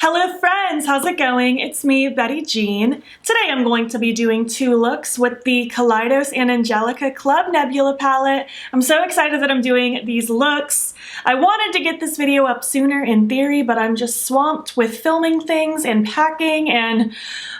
Hello friends, how's it going? It's me, Betty Jean. Today I'm going to be doing two looks with the Kaleidos and Angelica Club Nebula palette. I'm so excited that I'm doing these looks. I wanted to get this video up sooner in theory, but I'm just swamped with filming things and packing and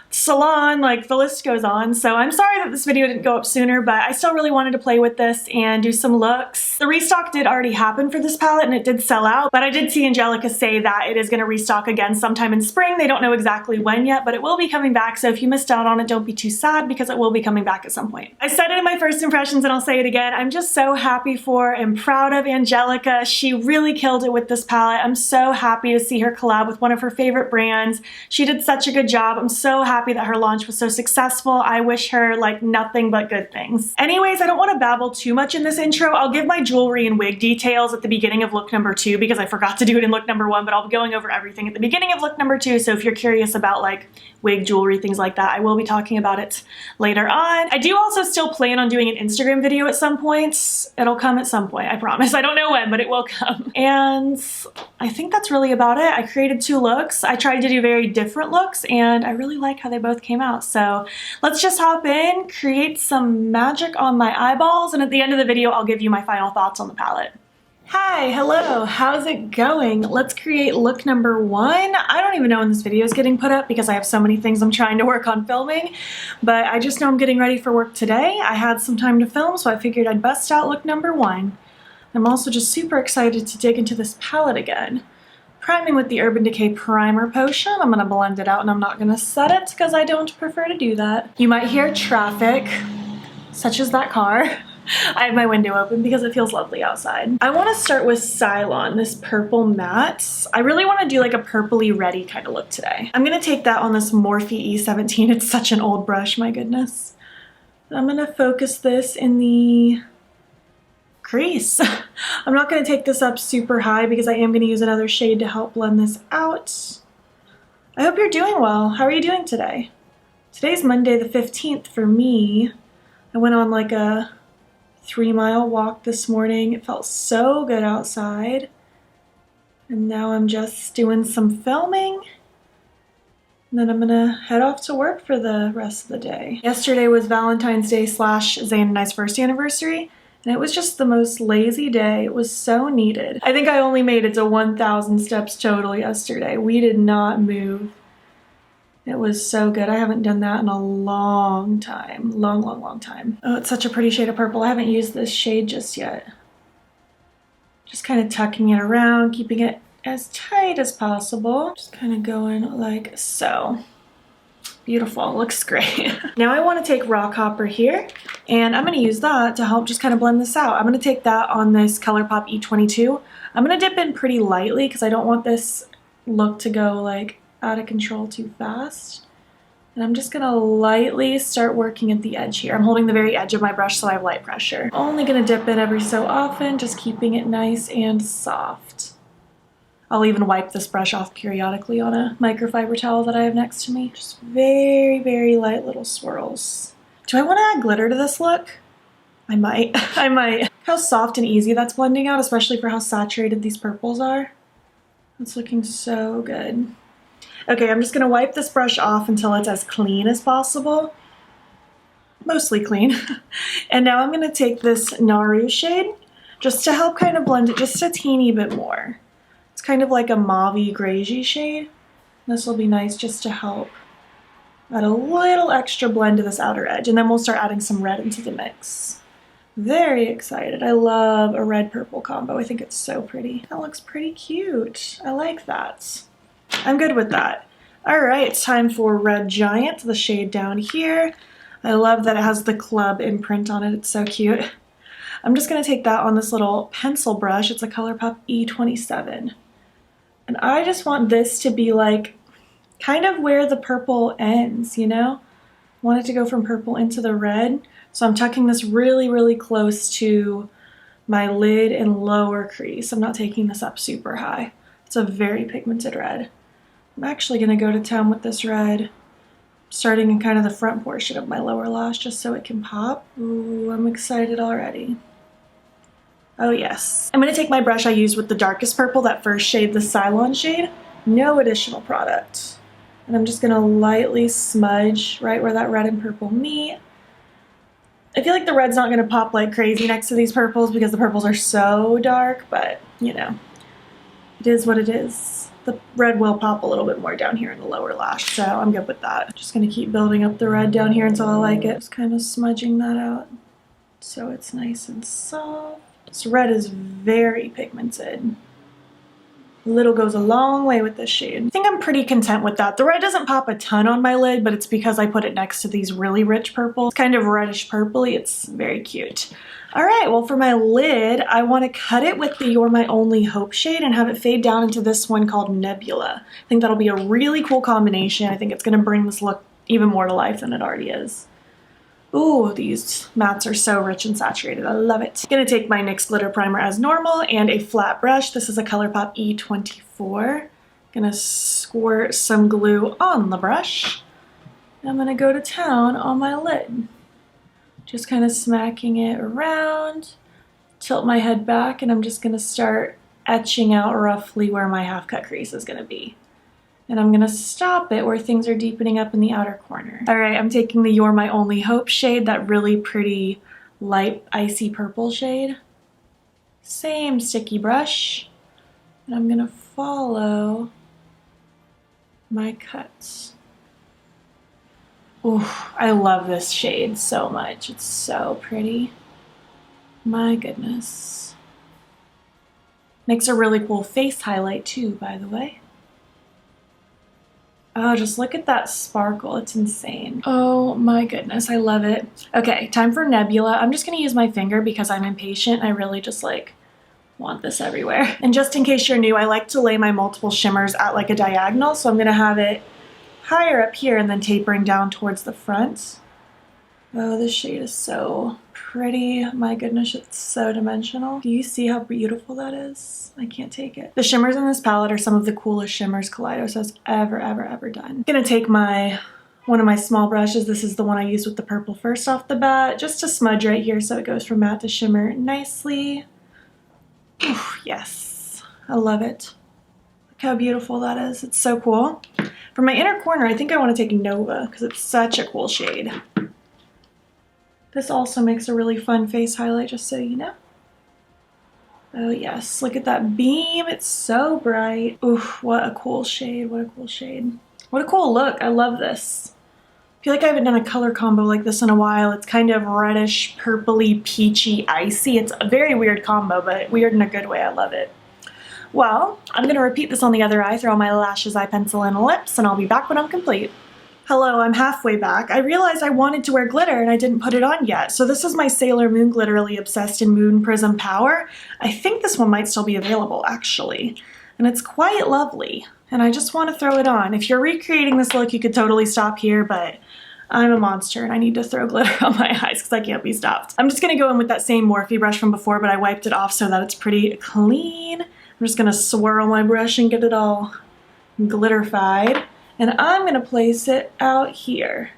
salon, like the list goes on. So I'm sorry that this video didn't go up sooner, but I still really wanted to play with this and do some looks. The restock did already happen for this palette and it did sell out, but I did see Angelica say that it is going to restock again sometime in spring. They don't know exactly when yet, but it will be coming back. So if you missed out on it, don't be too sad because it will be coming back at some point. I said it in my first impressions and I'll say it again. I'm just so happy for and proud of Angelica. She really killed it with this palette. I'm so happy to see her collab with one of her favorite brands. She did such a good job. I'm so happy that her launch was so successful. I wish her like nothing but good things. Anyways, I don't want to babble too much in this intro. I'll give my jewelry and wig details at the beginning of look number 2 because I forgot to do it in look number 1, but I'll be going over everything at the beginning of look number 2. So if you're curious about like wig, jewelry, things like that, I will be talking about it later on. I do also still plan on doing an Instagram video at some point. It'll come at some point, I promise. I don't know when, but it will come. And I think that's really about it. I created 2 looks. I tried to do very different looks and I really like how they both came out. So let's just hop in, create some magic on my eyeballs, and at the end of the video, I'll give you my final thoughts on the palette. Hi, hello, how's it going? Let's create look number 1. I don't even know when this video is getting put up because I have so many things I'm trying to work on filming, but I just know I'm getting ready for work today. I had some time to film, so I figured I'd bust out look number 1. I'm also just super excited to dig into this palette again. Priming with the Urban Decay Primer Potion. I'm going to blend it out and I'm not going to set it because I don't prefer to do that. You might hear traffic, such as that car. I have my window open because it feels lovely outside. I want to start with Cylon, this purple matte. I really want to do like a purpley reddy kind of look today. I'm going to take that on this Morphe E17. It's such an old brush, my goodness. I'm going to focus this in the crease. I'm not going to take this up super high because I am going to use another shade to help blend this out. I hope you're doing well. How are you doing today? Today's Monday the 15th for me. I went on like a 3-mile walk this morning. It felt so good outside. And now I'm just doing some filming. And then I'm gonna head off to work for the rest of the day. Yesterday was Valentine's Day / Zayn and I's first anniversary. And it was just the most lazy day. It was so needed. I think I only made it to 1,000 steps total yesterday. We did not move. It was so good. I haven't done that in a long time. Long time. Oh, it's such a pretty shade of purple. I haven't used this shade just yet. Just kind of tucking it around, keeping it as tight as possible. Just kind of going like so. Beautiful, looks great. Now I want to take Rock Hopper here, and I'm going to use that to help just kind of blend this out. I'm going to take that on this Colourpop E22. I'm going to dip in pretty lightly because I don't want this look to go like out of control too fast. And I'm just going to lightly start working at the edge here. I'm holding the very edge of my brush so I have light pressure. Only going to dip in every so often, just keeping it nice and soft. I'll even wipe this brush off periodically on a microfiber towel that I have next to me. Just very, very light little swirls. Do I want to add glitter to this look? I might. I might. How soft and easy that's blending out, especially for how saturated these purples are. It's looking so good. Okay, I'm just going to wipe this brush off until it's as clean as possible. Mostly clean. And now I'm going to take this Naru shade just to help kind of blend it just a teeny bit more. It's kind of like a mauve-y grayish shade. This will be nice just to help add a little extra blend to this outer edge, and then we'll start adding some red into the mix. Very excited. I love a red-purple combo. I think it's so pretty. That looks pretty cute. I like that. I'm good with that. All right, it's time for Red Giant, the shade down here. I love that it has the club imprint on it. It's so cute. I'm just going to take that on this little pencil brush. It's a Colourpop E27. And I just want this to be like kind of where the purple ends, you know? I want it to go from purple into the red. So I'm tucking this really, really close to my lid and lower crease. I'm not taking this up super high. It's a very pigmented red. I'm actually going to go to town with this red, starting in kind of the front portion of my lower lash just so it can pop. Ooh, I'm excited already. Oh yes. I'm going to take my brush I used with the darkest purple, that first shade, the Cylon shade. No additional product. And I'm just gonna lightly smudge right where that red and purple meet. I feel like the red's not gonna pop like crazy next to these purples because the purples are so dark, but you know, it is what it is. The red will pop a little bit more down here in the lower lash, so I'm good with that. Just gonna keep building up the red down here until I like it. Just kind of smudging that out so it's nice and soft. This red is very pigmented. Little goes a long way with this shade. I think I'm pretty content with that. The red doesn't pop a ton on my lid, but it's because I put it next to these really rich purples. It's kind of reddish purpley. It's very cute. All right, well for my lid, I want to cut it with the You're My Only Hope shade and have it fade down into this one called Nebula. I think that'll be a really cool combination. I think it's going to bring this look even more to life than it already is. Ooh, these mattes are so rich and saturated. I love it. I'm gonna take my NYX Glitter Primer as normal and a flat brush. This is a Colourpop E24. Gonna squirt some glue on the brush. I'm gonna go to town on my lid. Just kind of smacking it around. Tilt my head back and I'm just gonna start etching out roughly where my half cut crease is gonna be. And I'm gonna stop it where things are deepening up in the outer corner. All right, I'm taking the You're My Only Hope shade, that really pretty light icy purple shade. Same sticky brush. And I'm gonna follow my cuts. Ooh, I love this shade so much. It's so pretty. My goodness. Makes a really cool face highlight too, by the way. Oh, just look at that sparkle. It's insane. Oh my goodness, I love it. Okay, time for Nebula. I'm just gonna use my finger because I'm impatient. I really just like want this everywhere. And just in case you're new, I like to lay my multiple shimmers at like a diagonal. So I'm gonna have it higher up here and then tapering down towards the front. Oh, this shade is so pretty. My goodness, it's so dimensional. Do you see how beautiful that is? I can't take it. The shimmers in this palette are some of the coolest shimmers Kaleidos has ever done. I'm gonna take one of my small brushes. This is the one I used with the purple first off the bat, just to smudge right here so it goes from matte to shimmer nicely. Ooh, yes, I love it. Look how beautiful that is. It's so cool. For my inner corner, I think I want to take Nova because it's such a cool shade. This also makes a really fun face highlight, just so you know. Oh yes, look at that beam. It's so bright. Oof, what a cool shade. What a cool shade. What a cool look. I love this. I feel like I haven't done a color combo like this in a while. It's kind of reddish, purpley, peachy, icy. It's a very weird combo, but weird in a good way. I love it. Well, I'm going to repeat this on the other eye, throw on my lashes, eye pencil, and lips, and I'll be back when I'm complete. Hello, I'm halfway back. I realized I wanted to wear glitter and I didn't put it on yet. So this is my Sailor Moon Glitterally Obsessed in Moon Prism Power. I think this one might still be available, actually. And it's quite lovely. And I just want to throw it on. If you're recreating this look, you could totally stop here, but I'm a monster and I need to throw glitter on my eyes because I can't be stopped. I'm just going to go in with that same Morphe brush from before, but I wiped it off so that it's pretty clean. I'm just going to swirl my brush and get it all glitterified. And I'm going to place it out here.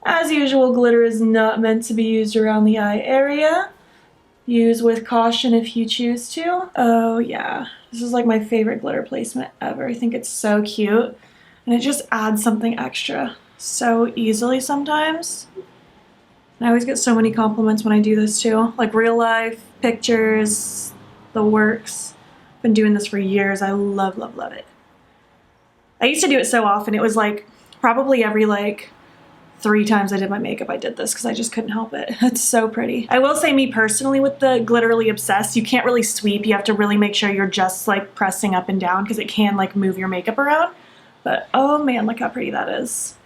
As usual, glitter is not meant to be used around the eye area. Use with caution if you choose to. Oh yeah, this is like my favorite glitter placement ever. I think it's so cute. And it just adds something extra so easily sometimes. And I always get so many compliments when I do this too. Like real life, pictures, the works. I've been doing this for years. I love, love, love it. I used to do it so often. It was like probably every like 3 times I did my makeup I did this because I just couldn't help it. It's so pretty. I will say me personally with the Glitterally Obsessed, you can't really sweep. You have to really make sure you're just like pressing up and down because it can like move your makeup around. But oh man, look how pretty that is.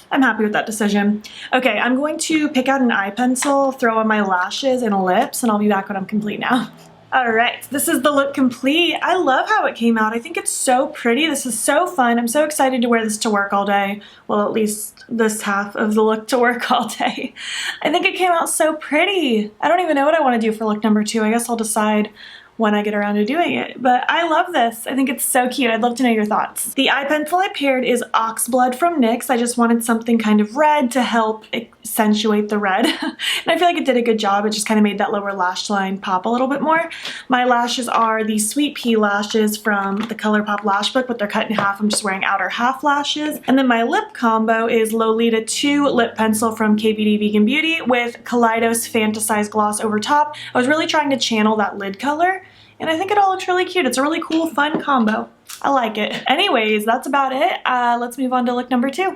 I'm happy with that decision. Okay, I'm going to pick out an eye pencil, throw on my lashes and lips, and I'll be back when I'm complete now. All right, this is the look complete. I love how it came out. I think it's so pretty. This is so fun. I'm so excited to wear this to work all day. Well, at least this half of the look to work all day. I think it came out so pretty. I don't even know what I want to do for look number 2. I guess I'll decide when I get around to doing it. But I love this. I think it's so cute. I'd love to know your thoughts. The eye pencil I paired is Oxblood from NYX. I just wanted something kind of red to help accentuate the red. And I feel like it did a good job. It just kind of made that lower lash line pop a little bit more. My lashes are the Sweet Pea Lashes from the Colourpop Lash Book, but they're cut in half. I'm just wearing outer half lashes. And then my lip combo is Lolita 2 Lip Pencil from KVD Vegan Beauty with Kaleidos Fantasize Gloss over top. I was really trying to channel that lid color, and I think it all looks really cute. It's a really cool, fun combo. I like it. Anyways, that's about it. Let's move on to look number 2.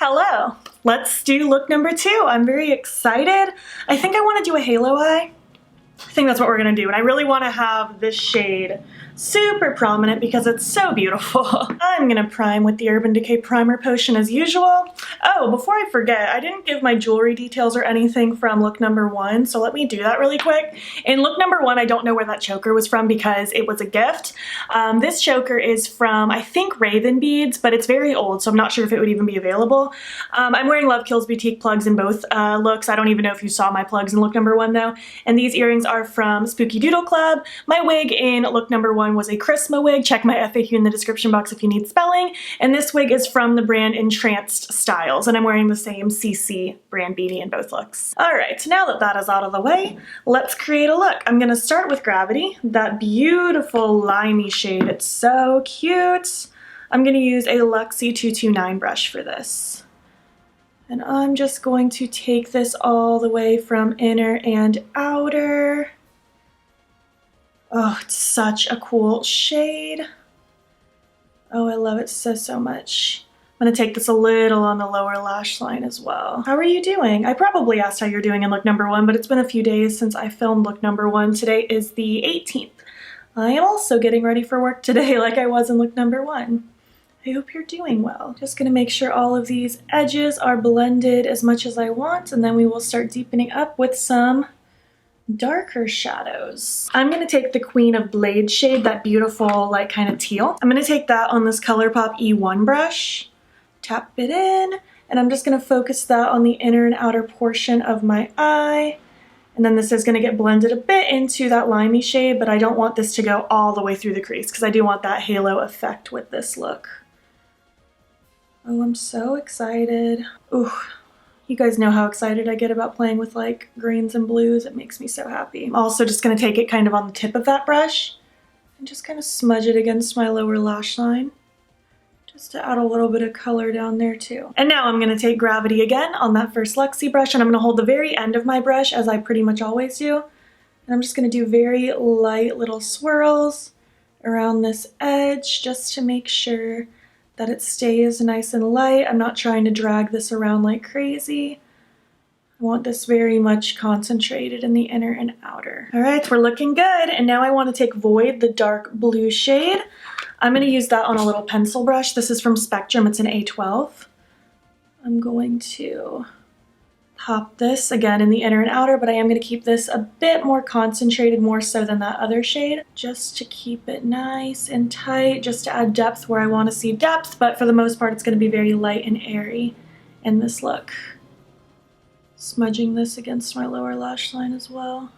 Hello. Let's do look number 2. I'm very excited. I think I want to do a halo eye. I think that's what we're going to do, and I really want to have this shade super prominent because it's so beautiful. I'm gonna prime with the Urban Decay primer potion as usual. Oh, before I forget, I didn't give my jewelry details or anything from look number 1, so let me do that really quick. In look number 1, I don't know where that choker was from because it was a gift. This choker is from, I think, Raven Beads, but it's very old, so I'm not sure if it would even be available. I'm wearing Love Kills Boutique plugs in both looks. I don't even know if you saw my plugs in look number 1 though. And these earrings are from Spooky Doodle Club. My wig in look number 1 was a Christmas wig. Check my FAQ in the description box if you need spelling. And this wig is from the brand Entranced Styles, and I'm wearing the same CC brand beanie in both looks. All right, now that that is out of the way, let's create a look. I'm gonna start with Gravity, that beautiful limey shade. It's so cute. I'm gonna use a Luxie 229 brush for this. And I'm just going to take this all the way from inner and outer. Oh, it's such a cool shade. Oh, I love it so, so much. I'm gonna take this a little on the lower lash line as well. How are you doing? I probably asked how you're doing in look number 1, but it's been a few days since I filmed look number 1. Today is the 18th. I am also getting ready for work today like I was in look number 1. I hope you're doing well. Just gonna make sure all of these edges are blended as much as I want, and then we will start deepening up with some darker shadows. I'm gonna take the Queen of Blade shade, that beautiful like kind of teal. I'm gonna take that on this Colourpop E1 brush, tap it in, and I'm just gonna focus that on the inner and outer portion of my eye. And then this is gonna get blended a bit into that limey shade, but I don't want this to go all the way through the crease because I do want that halo effect with this look. Oh, I'm so excited. Ooh. You guys know how excited I get about playing with like greens and blues. It makes me so happy. I'm also just gonna take it kind of on the tip of that brush and just kind of smudge it against my lower lash line, just to add a little bit of color down there too. And now I'm gonna take Gravity again on that first Luxie brush, and I'm gonna hold the very end of my brush as I pretty much always do. And I'm just gonna do very light little swirls around this edge just to make sure that it stays nice and light. I'm not trying to drag this around like crazy. I want this very much concentrated in the inner and outer. All right, we're looking good. And now I want to take Void, the dark blue shade. I'm going to use that on a little pencil brush. This is from Spectrum. It's an A12. I'm going to pop this again in the inner and outer, but I am going to keep this a bit more concentrated, more so than that other shade, just to keep it nice and tight, just to add depth where I want to see depth, but for the most part it's going to be very light and airy in this look. Smudging this against my lower lash line as well.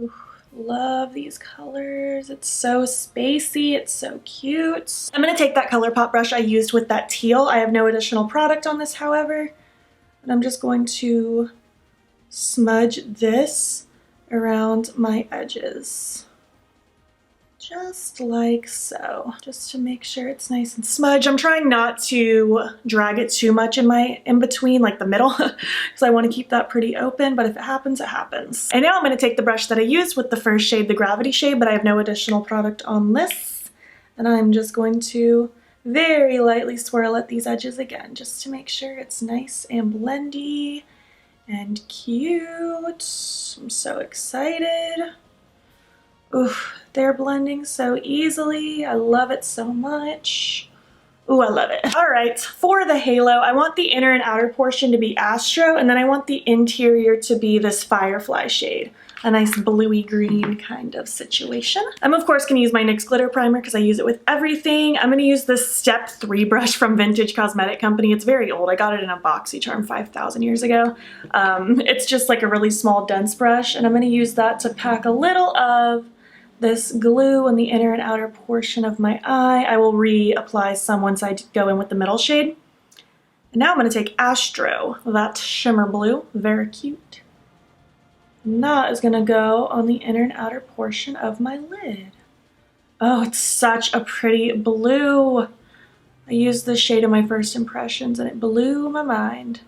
Ooh, love these colors. It's so spacey, it's so cute. I'm going to take that Colourpop brush I used with that teal. I have no additional product on this, however. And I'm just going to smudge this around my edges. Just like so, just to make sure it's nice and smudged. I'm trying not to drag it too much in my in-between, like the middle, because I want to keep that pretty open, but if it happens, it happens. And now I'm going to take the brush that I used with the first shade, the Gravity shade, but I have no additional product on this. And I'm just going to very lightly swirl at these edges again, just to make sure it's nice and blendy and cute. I'm so excited. Ooh, they're blending so easily. I love it so much. Ooh, I love it. All right, for the halo, I want the inner and outer portion to be Astro, and then I want the interior to be this Firefly shade. a nice bluey green kind of situation. I'm of course gonna use my NYX Glitter Primer because I use it with everything. I'm gonna use this Step 3 brush from Vintage Cosmetic Company. It's very old. I got it in a BoxyCharm 5,000 years ago. It's just like a really small dense brush, and I'm gonna use that to pack a little of this glue in the inner and outer portion of my eye. I will reapply some once I go in with the middle shade. And now I'm going to take Astro, that shimmer blue, very cute. And that is going to go on the inner and outer portion of my lid. Oh, it's such a pretty blue. I used this shade in my first impressions and it blew my mind.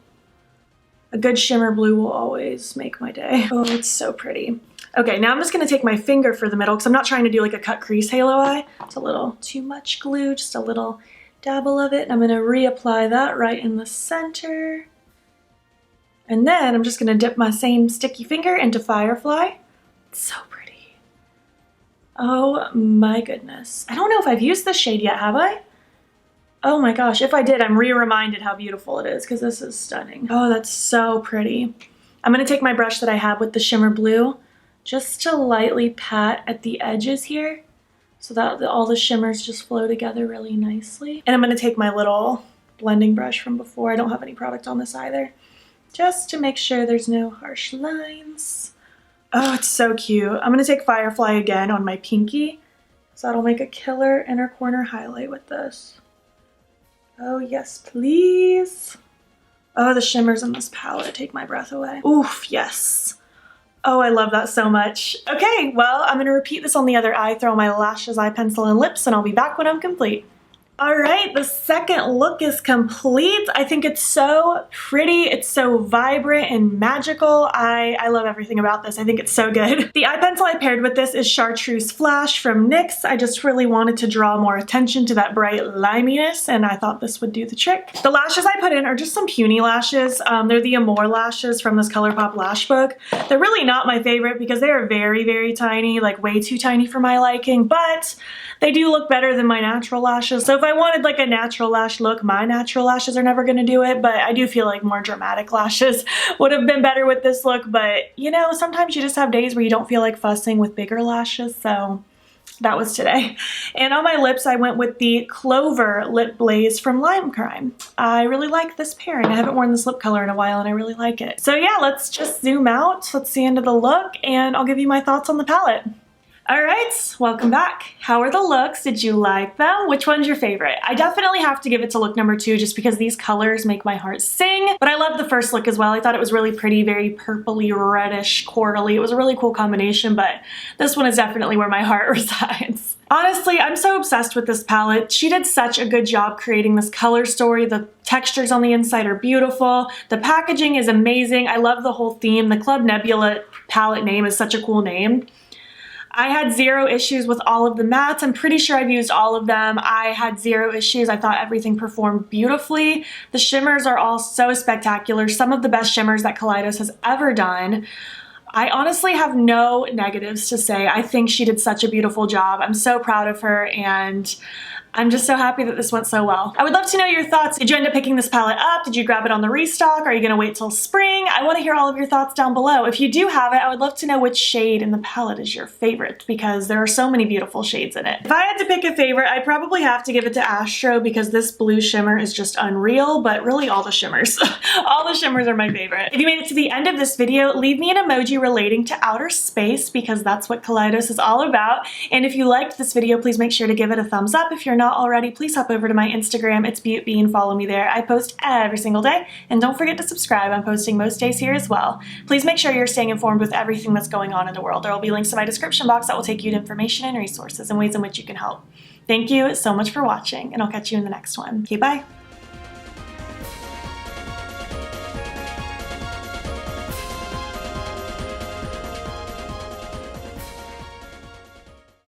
A good shimmer blue will always make my day. Oh, it's so pretty. Okay, now I'm just gonna take my finger for the middle because I'm not trying to do like a cut crease halo eye. It's a little too much glue, just a little dabble of it. And I'm gonna reapply that right in the center. And then I'm just gonna dip my same sticky finger into Firefly. It's so pretty. Oh my goodness. I don't know if I've used this shade yet, have I? Oh my gosh, if I did, I'm reminded how beautiful it is because this is stunning. Oh, that's so pretty. I'm gonna take my brush that I have with the shimmer blue just to lightly pat at the edges here so that all the shimmers just flow together really nicely. And I'm gonna take my little blending brush from before. I don't have any product on this either, just to make sure there's no harsh lines. Oh, it's so cute. I'm gonna take Firefly again on my pinky, so that'll make a killer inner corner highlight with this. Oh yes, please. Oh, the shimmers in this palette take my breath away. Oof, yes. Oh, I love that so much. Okay, well, I'm gonna repeat this on the other eye, throw my lashes, eye pencil, and lips, and I'll be back when I'm complete. All right, the second look is complete. I think it's so pretty. It's so vibrant and magical. I love everything about this. I think it's so good. The eye pencil I paired with this is Chartreuse Flash from NYX. I just really wanted to draw more attention to that bright liminess, and I thought this would do the trick. The lashes I put in are just some puny lashes. They're the Amor lashes from this Colourpop lash book. They're really not my favorite because they are very, very tiny, like way too tiny for my liking, but they do look better than my natural lashes. So if I wanted like a natural lash look, my natural lashes are never gonna do it, but I do feel like more dramatic lashes would have been better with this look. But you know, sometimes you just have days where you don't feel like fussing with bigger lashes, so that was today. And on my lips, I went with the Clover Lip Blaze from Lime Crime. I really like this pairing. I haven't worn this lip color in a while and I really like it. So yeah, let's just zoom out. Let's see into the look and I'll give you my thoughts on the palette. All right, welcome back. How are the looks? Did you like them? Which one's your favorite? I definitely have to give it to look number 2 just because these colors make my heart sing, but I love the first look as well. I thought it was really pretty, very purpley, reddish, corally. It was a really cool combination, but this one is definitely where my heart resides. Honestly, I'm so obsessed with this palette. She did such a good job creating this color story. The textures on the inside are beautiful. The packaging is amazing. I love the whole theme. The Club Nebula palette name is such a cool name. I had zero issues with all of the mattes. I'm pretty sure I've used all of them. I had zero issues. I thought everything performed beautifully. The shimmers are all so spectacular. Some of the best shimmers that Kaleidos has ever done. I honestly have no negatives to say. I think she did such a beautiful job. I'm so proud of her and I'm just so happy that this went so well. I would love to know your thoughts. Did you end up picking this palette up? Did you grab it on the restock? Are you gonna wait till spring? I wanna hear all of your thoughts down below. If you do have it, I would love to know which shade in the palette is your favorite because there are so many beautiful shades in it. If I had to pick a favorite, I'd probably have to give it to Astro because this blue shimmer is just unreal, but really all the shimmers. All the shimmers are my favorite. If you made it to the end of this video, leave me an emoji relating to outer space because that's what Kaleidos is all about. And if you liked this video, please make sure to give it a thumbs up. If you're not already, please hop over to my Instagram. It's BeautBean. Follow me there. I post every single day. And don't forget to subscribe. I'm posting most days here as well. Please make sure you're staying informed with everything that's going on in the world. There will be links to my description box that will take you to information and resources and ways in which you can help. Thank you so much for watching, and I'll catch you in the next one. Okay, bye.